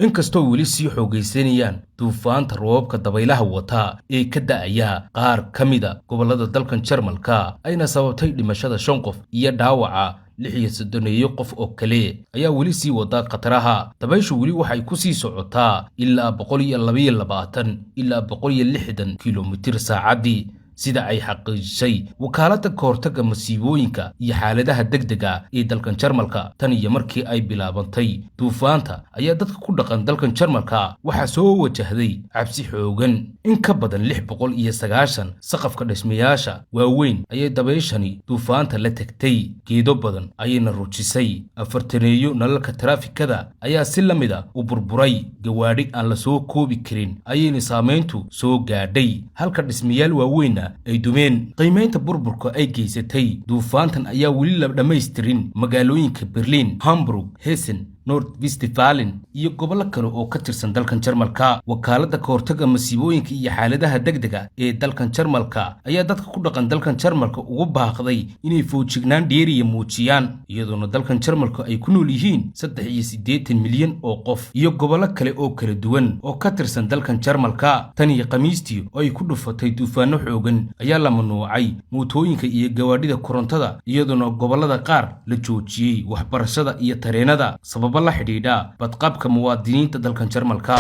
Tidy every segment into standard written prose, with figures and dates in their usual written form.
inkastoo weli sii xoogaysanayaan duufaanta roobabka dabaylaha wata ee ka da'aya qaar ka mida gobollada dalkan Jarmalka ayna sababtay dhimashada 5 qof iyo dhaawaca 36 qof oo kale ayaa weli sii wada qataraha dabayshu weli waxay ku sii socotaa ilaa 122 ilaa 160 kilomitir saacadii sida ay xaqiijisay wakaaladda kahortagga masiibooyinka iyo xaaladaha degdega ee dalkan Jarmalka tan iyo markii ay bilaabantay duufaanta ayaa dadka ku dhaqan dalkan Jarmalka waxa soo wajahday cabsi xoogan in ka badan 690 saqafka dhismayaasha waaweyn ayay dabayshani duufaanta la tagtay geedo badan ayayna rujisay afartaneeyo nalalka taraafikada ayaa si lamida u burburay gawaadhi aan la soo koobi karin ayayna saameyntu soo gaadhay halka dhismayaal waaweyn ay dumeen qiimeynta burburka ay geysatay duufaantan ayaa weli la dhameystirin magaalooyinka Berlin, Hamburg, Hessen, Nordrhein-Westfalen iyo gobollo kale oo ka tirsan dalkan Jarmalka wakaaladda kahortagga masiibooyinka iyo xaaladaha degdega ee dalkan Jarmalka ayaa dadka ku dhaqan dalkan Jarmalka ugu baaqday inay foojignaan dheeriya muujiyaan iyadoo dalkan Jarmalka ay ku nool yihiin 83 milyan oo qof iyo gobollo kale oo kala duwan oo ka tirsan dalkan Jarmalka tan iyo Khamiistii oo ay ku dhufatay duufaano xoogan ayaa la mamnuucay mootooyinka iyo gawaadhida korontada iyadoo gobollada qaar la joojiyay waxbarashada iyo tareenada sabab la xidhiidha badqabka muwaadiniinta dalkan Jarmalka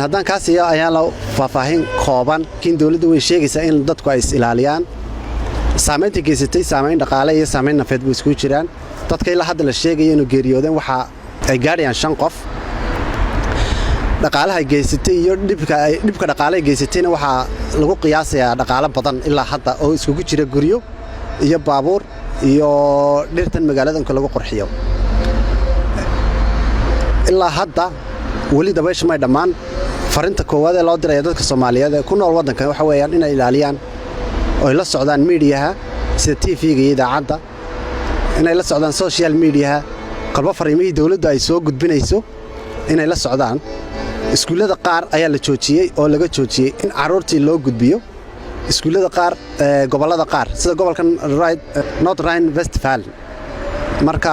haddaan kaasiyo ayaa la faahfaahin kooban kin dawladdu way sheegaysaa in dadku ay is ilaaliyaan saameynta geysatay saameyn dhaqaale iyo saameyn nafeed isku jiraan dadka ilaa hadda la sheegayo inuu geeriyoodeen waxa ay gaarayaan 5 qof dhaqaalaha geysatay iyo dhibka dhaqaale geysatayna waxa lagu qiyaasayaa dhaqaale badan ilaa hadda oo isku jira guryo iyo baabuur iyo dhirtan magaalada lagu qurxiyo ilaa hadda wali dabaysha may dhamaan farinta koowaad ee loo diray dadka Soomaaliyeed ee ku nool wadankan waxa weeyaan inay ilaaliyaan oo la socdaan meediyaha sida TV-ga iyo idaacadda inay la socdaan social media qalba fariimihii dawladda ay soo gudbinayso inay la socdaan iskuulada qaar ayaa la joojiyay oo laga joojiyay in caruurtii loo gudbiyo iskuulada qaar gobollada qaar sida gobolkan Nordrhein-Westfalen marka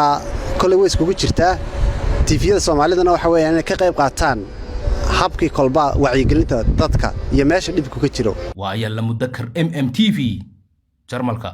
kale way isku jirtaa TV-da Soomaalidana waxa weeyaan inay ka qayb qaataan habkii kolba wacyigelinta dadka iyo meesha dhibku ka jiro waa ayaa la mudakar MMTV Jarmalka.